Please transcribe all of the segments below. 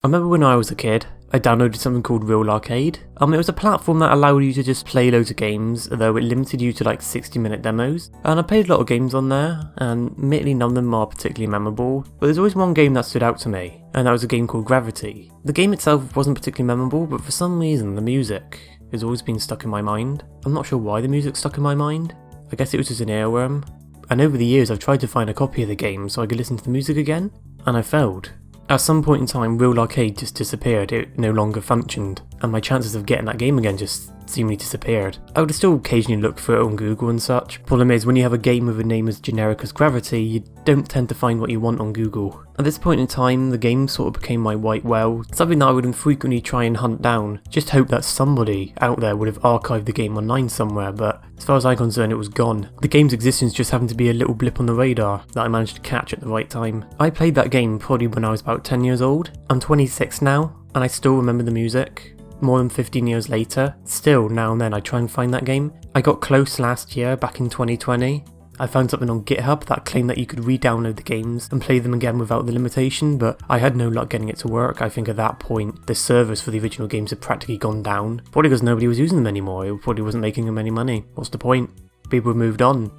I remember when I was a kid, I downloaded something called RealArcade. It was a platform that allowed you to just play loads of games, although it limited you to like 60-minute demos. And I played a lot of games on there, and admittedly none of them are particularly memorable, but there's always one game that stood out to me, and that was a game called Gravity. The game itself wasn't particularly memorable, but for some reason the music has always been stuck in my mind. I'm not sure why the music stuck in my mind. I guess it was just an earworm. And over the years I've tried to find a copy of the game so I could listen to the music again, and I failed. At some point in time, RealArcade just disappeared, it no longer functioned, and my chances of getting that game again just seemingly disappeared. I would still occasionally look for it on Google and such. Problem is, when you have a game with a name as generic as Gravity, you don't tend to find what you want on Google. At this point in time, the game sort of became my white well, something that I would frequently try and hunt down, just hope that somebody out there would have archived the game online somewhere, but as far as I'm concerned it was gone. The game's existence just happened to be a little blip on the radar that I managed to catch at the right time. I played that game probably when I was about 10 years old. I'm 26 now, and I still remember the music. More than 15 years later, still now and then I try and find that game. I got close last year, back in 2020. I found something on GitHub that claimed that you could re-download the games and play them again without the limitation, but I had no luck getting it to work. I think at that point, the servers for the original games had practically gone down. Probably because nobody was using them anymore, it probably wasn't making them any money. What's the point? People have moved on.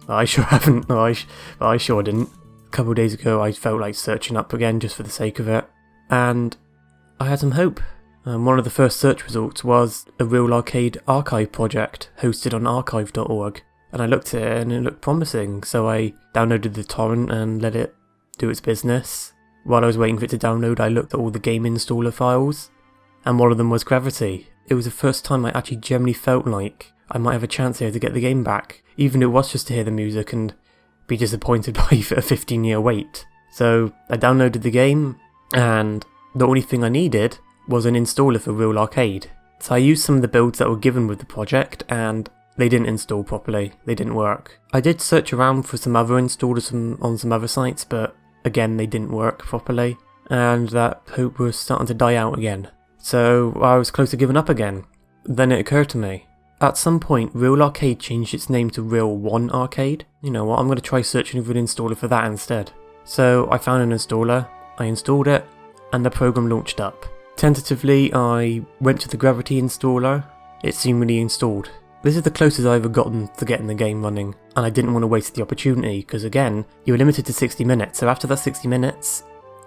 I sure haven't, I sure didn't. A couple of days ago I felt like searching up again just for the sake of it, and I had some hope. One of the first search results was a RealArcade archive project hosted on archive.org, and I looked at it and it looked promising, so I downloaded the torrent and let it do its business. While I was waiting for it to download, I looked at all the game installer files, and one of them was Gravity. It was the first time I actually genuinely felt like I might have a chance here to get the game back, even if it was just to hear the music and be disappointed by a 15-year wait. So I downloaded the game, and the only thing I needed was an installer for RealArcade. So I used some of the builds that were given with the project, and they didn't install properly, they didn't work. I did search around for some other installers on some other sites, but again they didn't work properly, and that hope was starting to die out again. So I was close to giving up again. Then it occurred to me, at some point RealArcade changed its name to Real One Arcade. You know what, I'm going to try searching for an installer for that instead. So I found an installer, I installed it, and the program launched up. Tentatively, I went to the Gravity installer. It seemingly installed. This is the closest I've ever gotten to getting the game running, and I didn't want to waste the opportunity, because again, you were limited to 60 minutes, so after that 60 minutes,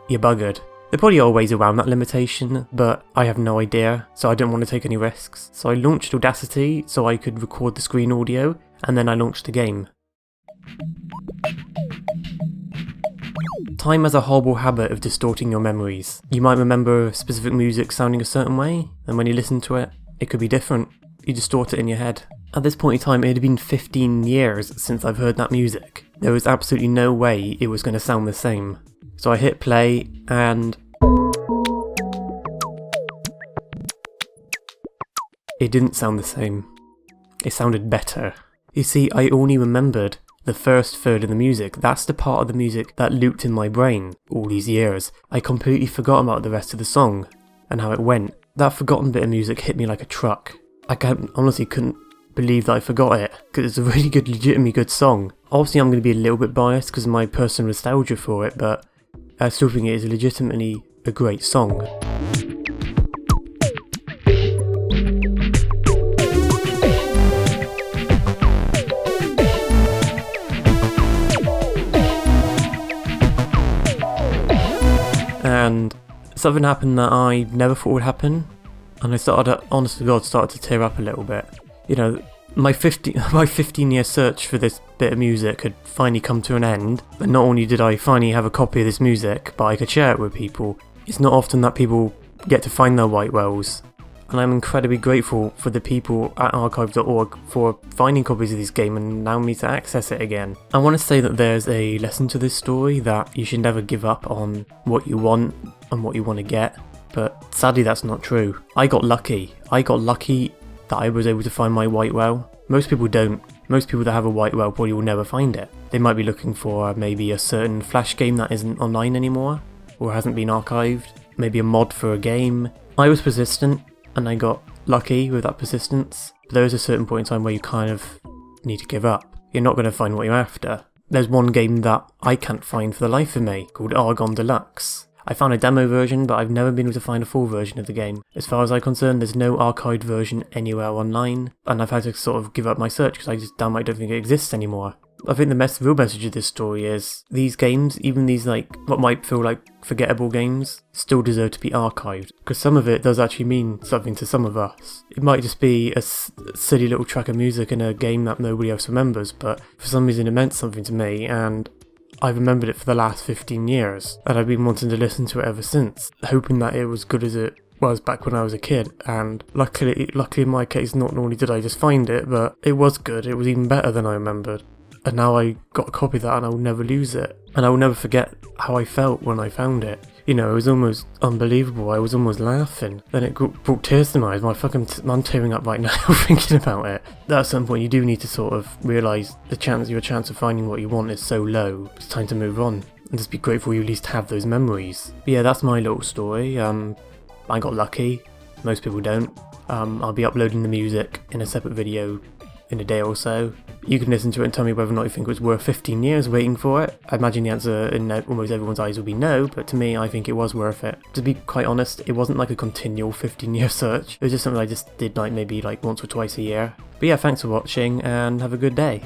you're buggered. There probably are ways around that limitation, but I have no idea, so I didn't want to take any risks. So I launched Audacity so I could record the screen audio, and then I launched the game. Time has a horrible habit of distorting your memories. You might remember specific music sounding a certain way, and when you listen to it, it could be different. You distort it in your head. At this point in time, it had been 15 years since I've heard that music. There was absolutely no way it was going to sound the same. So I hit play, and it didn't sound the same. It sounded better. You see, I only remembered the first third of the music. That's the part of the music that looped in my brain all these years. I completely forgot about the rest of the song and how it went. That forgotten bit of music hit me like a truck. I honestly couldn't believe that I forgot it, because it's a really good, legitimately good song. Obviously I'm going to be a little bit biased because of my personal nostalgia for it, but I still think it is legitimately a great song. And something happened that I never thought would happen, and I started, honest to God, started to tear up a little bit. You know, my 15-year search for this bit of music had finally come to an end, and not only did I finally have a copy of this music, but I could share it with people. It's not often that people get to find their white wells, and I'm incredibly grateful for the people at archive.org for finding copies of this game and allowing me to access it again. I want to say that there's a lesson to this story, that you should never give up on what you want and what you want to get, but sadly that's not true. I got lucky. I got lucky that I was able to find my white well. Most people don't. Most people that have a white well probably will never find it. They might be looking for maybe a certain Flash game that isn't online anymore, or hasn't been archived, maybe a mod for a game. I was persistent, and I got lucky with that persistence, but there is a certain point in time where you kind of need to give up. You're not going to find what you're after. There's one game that I can't find for the life of me, called Argon Deluxe. I found a demo version, but I've never been able to find a full version of the game. As far as I'm concerned, there's no archived version anywhere online, and I've had to sort of give up my search because I just downright don't think it exists anymore. I think the real message of this story is these games, even these like what might feel like forgettable games, still deserve to be archived, because some of it does actually mean something to some of us. It might just be a silly little track of music in a game that nobody else remembers, but for some reason it meant something to me, and I've remembered it for the last 15 years, and I've been wanting to listen to it ever since, hoping that it was good as it was back when I was a kid. And luckily in my case, not only did I just find it, but it was good. It was even better than I remembered. And now I got a copy of that and I will never lose it. And I will never forget how I felt when I found it. You know, it was almost unbelievable. I was almost laughing. Then it brought tears to my eyes. I'm tearing up right now thinking about it. At some point you do need to sort of realise your chance of finding what you want is so low. It's time to move on. And just be grateful you at least have those memories. But yeah, that's my little story. I got lucky. Most people don't. I'll be uploading the music in a separate video in a day or so. You can listen to it and tell me whether or not you think it was worth 15 years waiting for it. I imagine the answer in almost everyone's eyes will be no, but to me I think it was worth it. To be quite honest, it wasn't like a continual 15-year search. It was just something I just did like maybe like once or twice a year. But yeah, thanks for watching and have a good day.